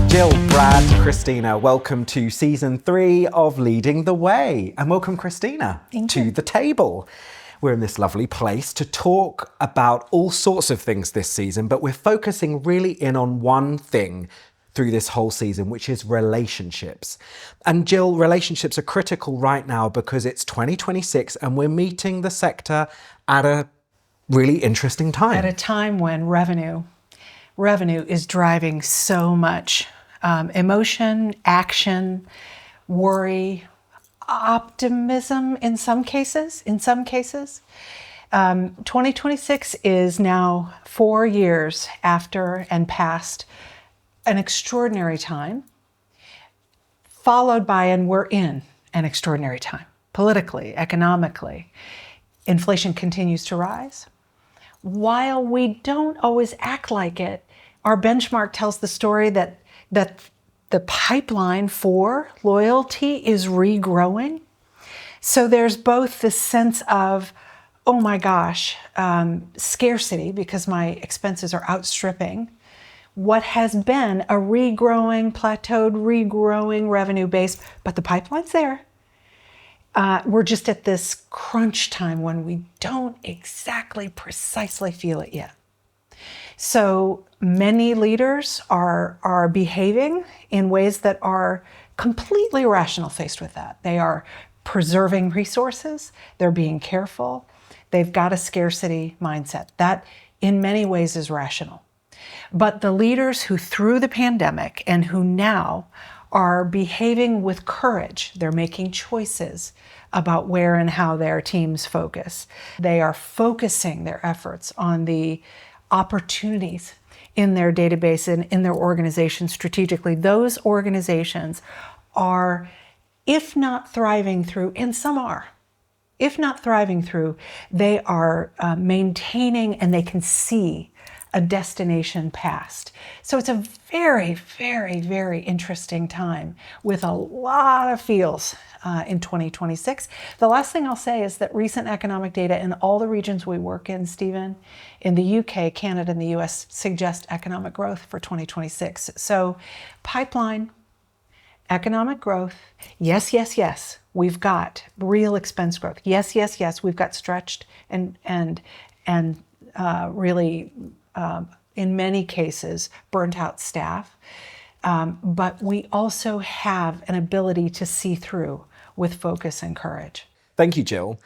Jill, Brad, Christina, welcome to season 3 of Leading the Way. And welcome, Christina, to the table. We're in this lovely place to talk about all sorts of things this season, but we're focusing really in on one thing through this whole season, which is relationships. And Jill, relationships are critical right now because it's 2026 and we're meeting the sector at a really interesting time. At a time when revenue is driving so much emotion, action, worry, optimism in some cases. 2026 is now 4 years after and past an extraordinary time, followed by, and we're in an extraordinary time, politically, economically. Inflation continues to rise. While we don't always act like it, our benchmark tells the story that the pipeline for loyalty is regrowing. So there's both this sense of, oh my gosh, scarcity because my expenses are outstripping what has been a regrowing, plateaued, regrowing revenue base, but the pipeline's there. We're just at this crunch time when we don't exactly precisely feel it yet. So many leaders are behaving in ways that are completely rational faced with that. They are preserving resources, they're being careful, they've got a scarcity mindset. That in many ways is rational. But the leaders who through the pandemic and who now are behaving with courage, they're making choices about where and how their teams focus. They are focusing their efforts on the opportunities in their database and in their organization strategically. Those organizations are, if not thriving through, and some are, if not thriving through, they are maintaining and they can see a destination past. So it's a very, very, very interesting time with a lot of feels in 2026. The last thing I'll say is that recent economic data in all the regions we work in, Stephen, in the UK, Canada, and the US suggest economic growth for 2026. So pipeline, economic growth, yes, yes, yes, we've got real expense growth. Yes, yes, yes, we've got stretched and really in many cases, burnt out staff. But we also have an ability to see through with focus and courage. Thank you, Jill.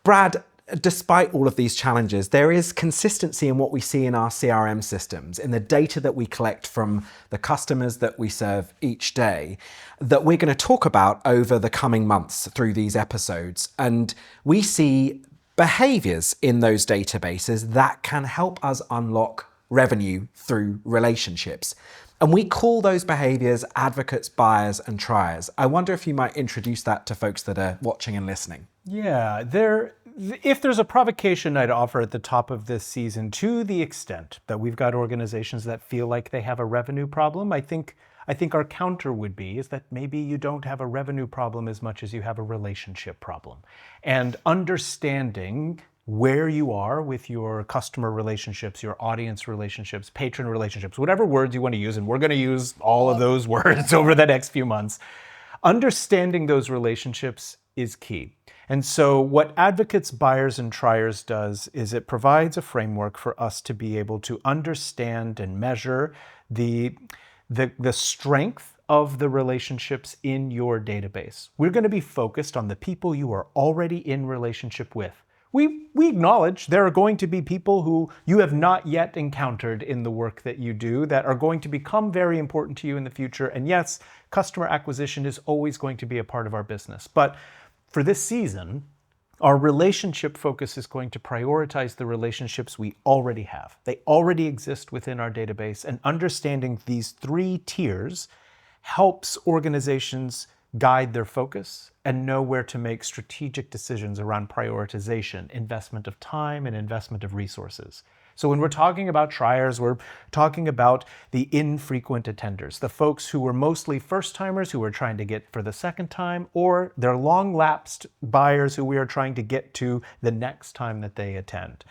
Brad, despite all of these challenges, there is consistency in what we see in our CRM systems, in the data that we collect from the customers that we serve each day, that we're going to talk about over the coming months through these episodes. And we see behaviors in those databases that can help us unlock revenue through relationships. And we call those behaviors advocates, buyers, and triers. I wonder if you might introduce that to folks that are watching and listening. Yeah, if there's a provocation I'd offer at the top of this season, to the extent that we've got organizations that feel like they have a revenue problem, I think our counter would be is that maybe you don't have a revenue problem as much as you have a relationship problem. And understanding where you are with your customer relationships, your audience relationships, patron relationships, whatever words you want to use, and we're going to use all of those words over the next few months. Understanding those relationships is key. And so what Advocates, Buyers, and Triers does is it provides a framework for us to be able to understand and measure the strength of the relationships in your database. We're going to be focused on the people you are already in relationship with. We acknowledge there are going to be people who you have not yet encountered in the work that you do that are going to become very important to you in the future. And yes, customer acquisition is always going to be a part of our business. But for this season, our relationship focus is going to prioritize the relationships we already have. They already exist within our database, and understanding these 3 tiers helps organizations guide their focus and know where to make strategic decisions around prioritization, investment of time, and investment of resources. So when we're talking about triers, we're talking about the infrequent attenders, the folks who were mostly first-timers who we're trying to get for the second time, or they're long-lapsed buyers who we are trying to get to the next time that they attend.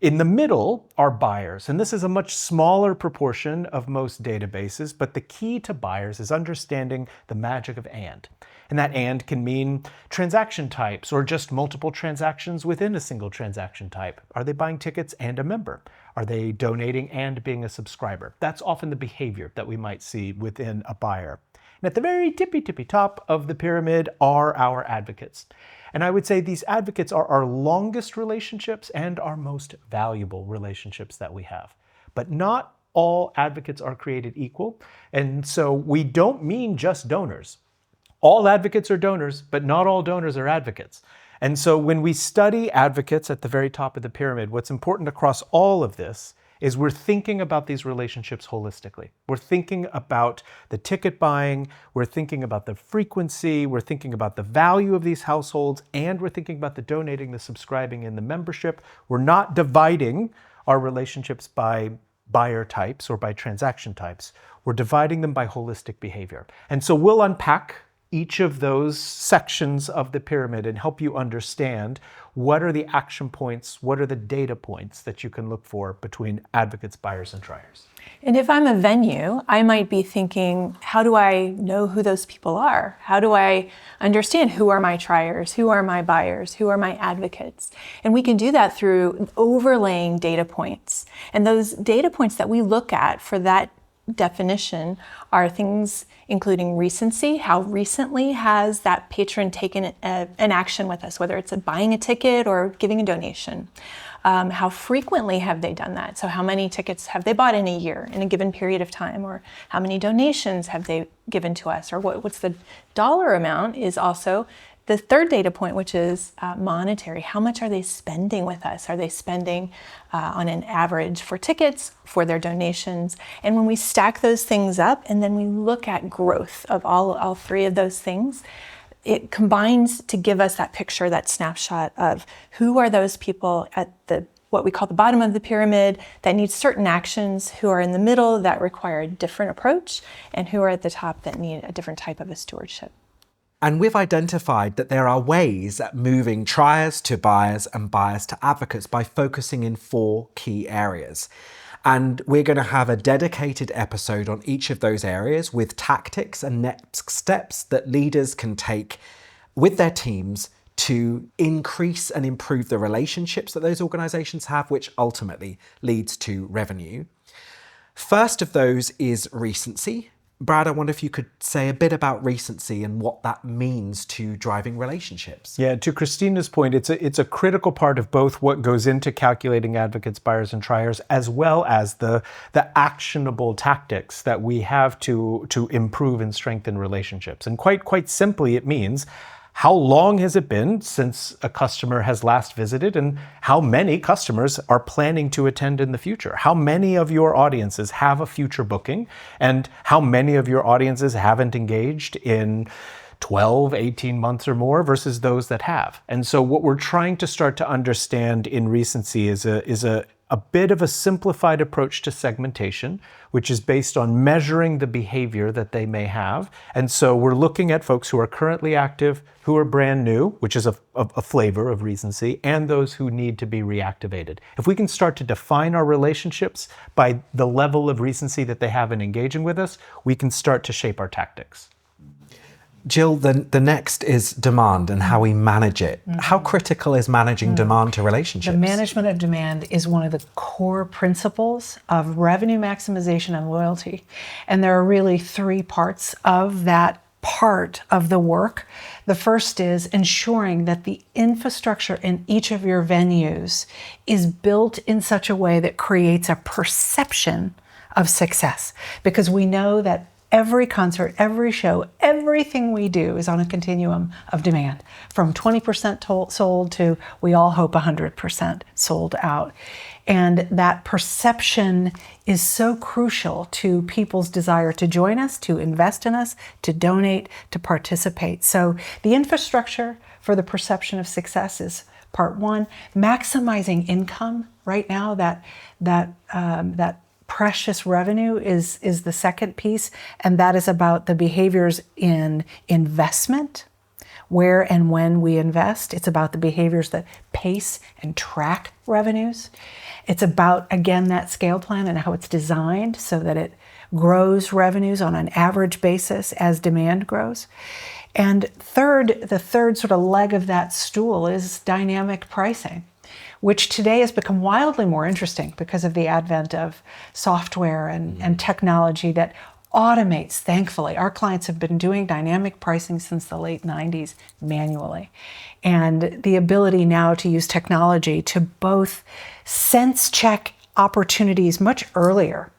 In the middle are buyers, and this is a much smaller proportion of most databases, but the key to buyers is understanding the magic of and. And that and can mean transaction types or just multiple transactions within a single transaction type. Are they buying tickets and a member? Are they donating and being a subscriber? That's often the behavior that we might see within a buyer. And at the very tippy top of the pyramid are our advocates. And I would say these advocates are our longest relationships and our most valuable relationships that we have. But not all advocates are created equal. And so we don't mean just donors. All advocates are donors, but not all donors are advocates. And so when we study advocates at the very top of the pyramid, what's important across all of this is we're thinking about these relationships holistically. We're thinking about the ticket buying, we're thinking about the frequency, we're thinking about the value of these households, and we're thinking about the donating, the subscribing, and the membership. We're not dividing our relationships by buyer types or by transaction types. We're dividing them by holistic behavior. And so we'll unpack each of those sections of the pyramid and help you understand what are the action points, what are the data points that you can look for between advocates, buyers, and triers. And if I'm a venue, I might be thinking, how do I know who those people are? How do I understand who are my triers, who are my buyers, who are my advocates? And we can do that through overlaying data points. And those data points that we look at for that definition are things including recency. How recently has that patron taken an action with us, whether it's buying a ticket or giving a donation? How frequently have they done that? So how many tickets have they bought in a year, in a given period of time? Or how many donations have they given to us? Or what's the dollar amount is also the third data point, which is monetary. How much are they spending with us? Are they spending on an average for tickets, for their donations? And when we stack those things up and then we look at growth of all three of those things, it combines to give us that picture, that snapshot of who are those people at what we call the bottom of the pyramid that need certain actions, who are in the middle that require a different approach, and who are at the top that need a different type of a stewardship. And we've identified that there are ways at moving triers to buyers and buyers to advocates by focusing in 4 key areas. And we're going to have a dedicated episode on each of those areas with tactics and next steps that leaders can take with their teams to increase and improve the relationships that those organizations have, which ultimately leads to revenue. First of those is recency. Brad, I wonder if you could say a bit about recency and what that means to driving relationships. Yeah, to Christina's point, it's a critical part of both what goes into calculating advocates, buyers, and triers, as well as the actionable tactics that we have to improve and strengthen relationships. And quite simply, it means how long has it been since a customer has last visited, and how many customers are planning to attend in the future? How many of your audiences have a future booking, and how many of your audiences haven't engaged in 12, 18 months or more versus those that have? And so what we're trying to start to understand in recency is a bit of a simplified approach to segmentation, which is based on measuring the behavior that they may have. And so we're looking at folks who are currently active, who are brand new, which is a flavor of recency, and those who need to be reactivated. If we can start to define our relationships by the level of recency that they have in engaging with us, we can start to shape our tactics. Jill, the next is demand and how we manage it. How critical is managing demand to relationships? The management of demand is one of the core principles of revenue maximization and loyalty. And there are really 3 parts of that part of the work. The first is ensuring that the infrastructure in each of your venues is built in such a way that creates a perception of success. Because we know that every concert, every show, everything we do is on a continuum of demand, from 20% sold to, we all hope, 100% sold out. And that perception is so crucial to people's desire to join us, to invest in us, to donate, to participate. So the infrastructure for the perception of success is part 1. Maximizing income right now, that precious revenue is the second piece, and that is about the behaviors in investment, where and when we invest. It's about the behaviors that pace and track revenues. It's about, again, that scale plan and how it's designed so that it grows revenues on an average basis as demand grows. And the third sort of leg of that stool is dynamic pricing, which today has become wildly more interesting because of the advent of software and technology that automates, thankfully. Our clients have been doing dynamic pricing since the late 90s manually. And the ability now to use technology to both sense check opportunities much earlier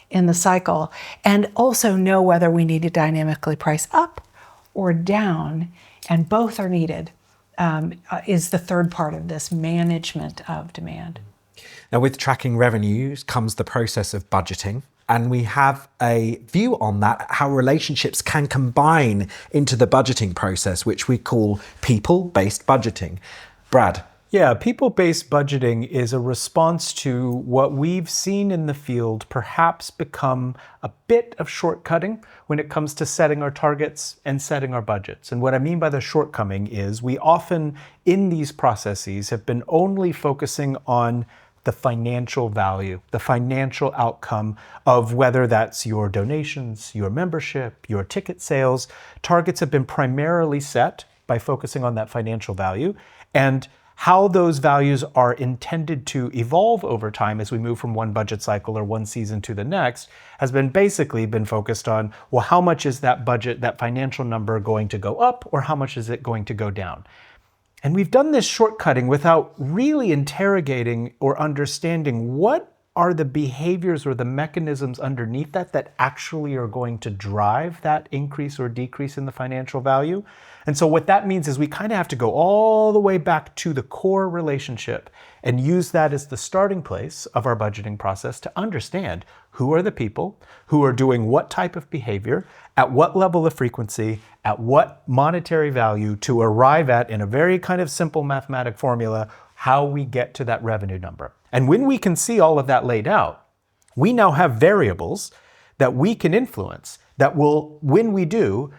in the cycle and also know whether we need to dynamically price up or down, and both are needed, is the third part of this management of demand. Now, with tracking revenues comes the process of budgeting. And we have a view on that, how relationships can combine into the budgeting process, which we call people-based budgeting. Brad. Yeah, people-based budgeting is a response to what we've seen in the field perhaps become a bit of shortcutting when it comes to setting our targets and setting our budgets. And what I mean by the shortcoming is we often, in these processes, have been only focusing on the financial value, the financial outcome of whether that's your donations, your membership, your ticket sales. Targets have been primarily set by focusing on that financial value, and how those values are intended to evolve over time as we move from one budget cycle or one season to the next has been basically focused on, well, how much is that budget, that financial number going to go up, or how much is it going to go down? And we've done this shortcutting without really interrogating or understanding what are the behaviors or the mechanisms underneath that actually are going to drive that increase or decrease in the financial value. And so what that means is we kind of have to go all the way back to the core relationship and use that as the starting place of our budgeting process to understand who are the people who are doing what type of behavior, at what level of frequency, at what monetary value, to arrive at, in a very kind of simple mathematic formula, how we get to that revenue number. And when we can see all of that laid out, we now have variables that we can influence that will, when we do,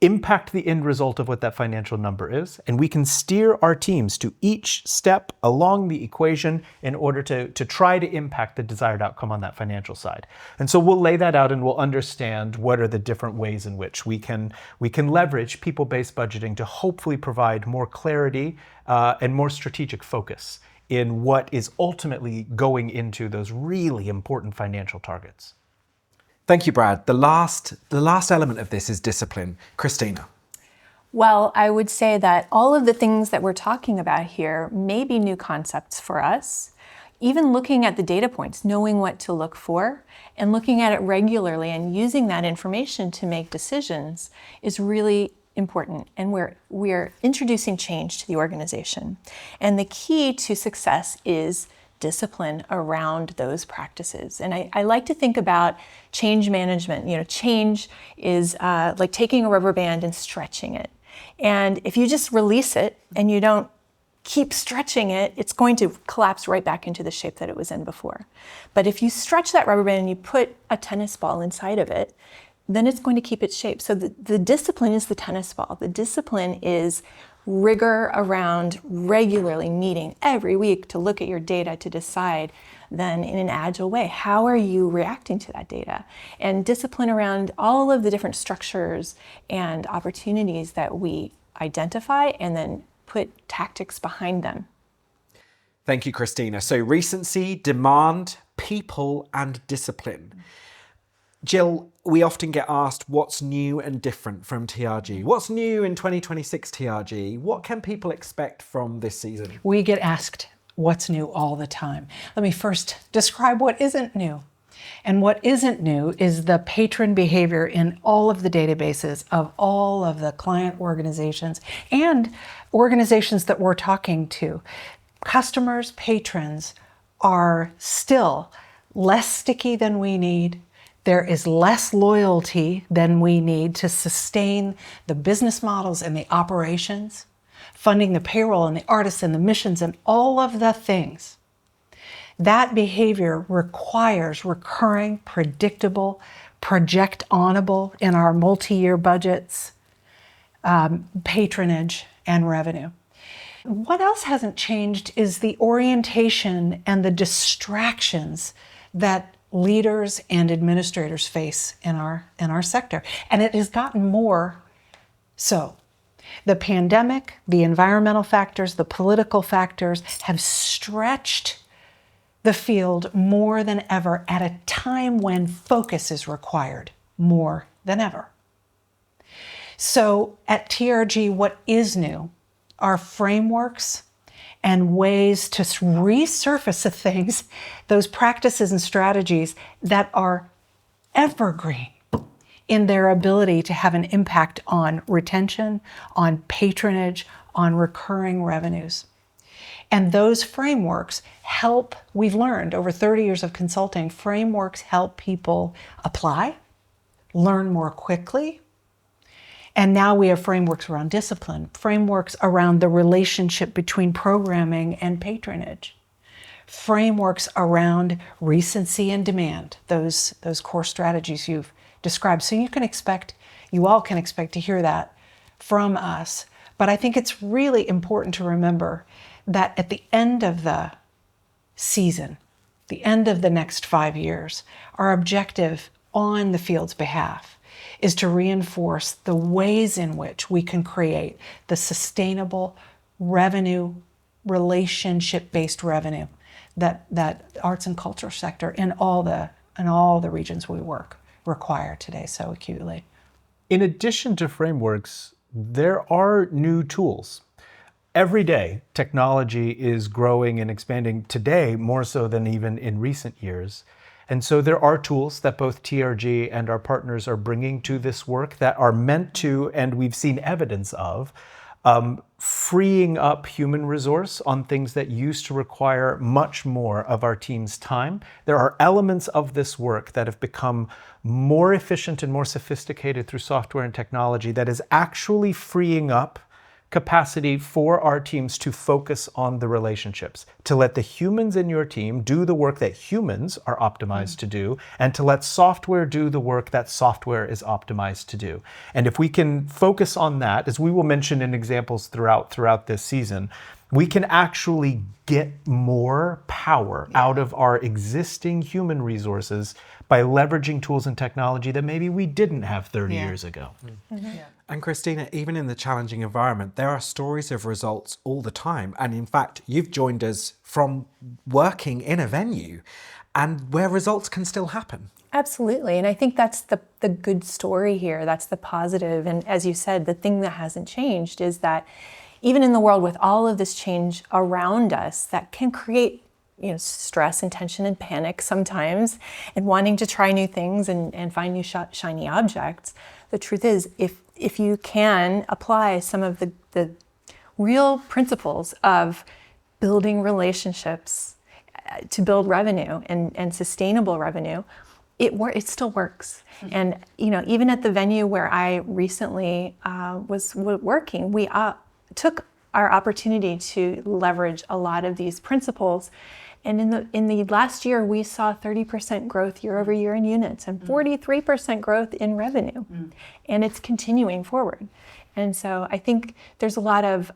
impact the end result of what that financial number is. And we can steer our teams to each step along the equation in order to try to impact the desired outcome on that financial side. And so we'll lay that out and we'll understand what are the different ways in which we can leverage people-based budgeting to hopefully provide more clarity and more strategic focus in what is ultimately going into those really important financial targets. Thank you, Brad. The last element of this is discipline. Christina. Well, I would say that all of the things that we're talking about here may be new concepts for us. Even looking at the data points, knowing what to look for, and looking at it regularly and using that information to make decisions is really important. And we're introducing change to the organization. And the key to success is discipline around those practices. And I like to think about change management. Change is like taking a rubber band and stretching it. And if you just release it and you don't keep stretching it, it's going to collapse right back into the shape that it was in before. But if you stretch that rubber band and you put a tennis ball inside of it, then it's going to keep its shape. So the discipline is the tennis ball. The discipline is rigor around regularly meeting every week to look at your data to decide then in an agile way, how are you reacting to that data? And discipline around all of the different structures and opportunities that we identify and then put tactics behind them. Thank you, Christina. So recency, demand, people, and discipline. Jill, we often get asked what's new and different from TRG. What's new in 2026 TRG? What can people expect from this season? We get asked what's new all the time. Let me first describe what isn't new. And what isn't new is the patron behavior in all of the databases of all of the client organizations and organizations that we're talking to. Customers, patrons are still less sticky than we need. There is less loyalty than we need to sustain the business models and the operations, funding the payroll and the artists and the missions and all of the things. That behavior requires recurring, predictable, project-onable in our multi-year budgets, patronage, and revenue. What else hasn't changed is the orientation and the distractions that leaders and administrators face in our sector. And it has gotten more so. The pandemic, the environmental factors, the political factors have stretched the field more than ever at a time when focus is required more than ever. So at TRG, what is new are frameworks and ways to resurface the things, those practices and strategies that are evergreen in their ability to have an impact on retention, on patronage, on recurring revenues. And those frameworks help, we've learned over 30 years of consulting, frameworks help people apply, learn more quickly. And now we have frameworks around discipline, frameworks around the relationship between programming and patronage, frameworks around recency and demand, those core strategies you've described. So you all can expect to hear that from us. But I think it's really important to remember that at the end of the season, the end of the next 5 years, our objective on the field's behalf is to reinforce the ways in which we can create the sustainable revenue, relationship-based revenue that arts and culture sector in all the regions we work require today so acutely. In addition to frameworks, there are new tools. Every day, technology is growing and expanding today more so than even in recent years. And so there are tools that both TRG and our partners are bringing to this work that are meant to, and we've seen evidence of, freeing up human resource on things that used to require much more of our team's time. There are elements of this work that have become more efficient and more sophisticated through software and technology that is actually freeing up capacity for our teams to focus on the relationships, to let the humans in your team do the work that humans are optimized to do, and to let software do the work that software is optimized to do. And if we can focus on that, as we will mention in examples throughout this season, we can actually get more power out of our existing human resources by leveraging tools and technology that maybe we didn't have 30 years ago. And Christina, even in the challenging environment, there are stories of results all the time. And in fact, you've joined us from working in a venue and where results can still happen. Absolutely. And I think that's the good story here. That's the positive. And as you said, the thing that hasn't changed is that even in the world with all of this change around us that can create stress and tension and panic sometimes and wanting to try new things and find new shiny objects, the truth is if you can apply some of the real principles of building relationships to build revenue and sustainable revenue, it still works. And even at the venue where I recently was working, we took our opportunity to leverage a lot of these principles. And in the last year, we saw 30% growth year over year in units and 43% growth in revenue. And it's continuing forward. And so I think there's a lot of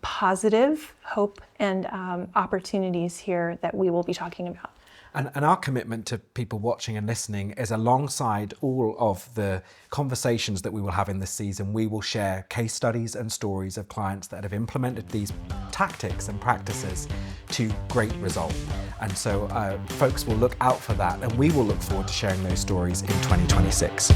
positive hope and opportunities here that we will be talking about. And our commitment to people watching and listening is alongside all of the conversations that we will have in this season, we will share case studies and stories of clients that have implemented these tactics and practices to great result. And so folks will look out for that, and we will look forward to sharing those stories in 2026.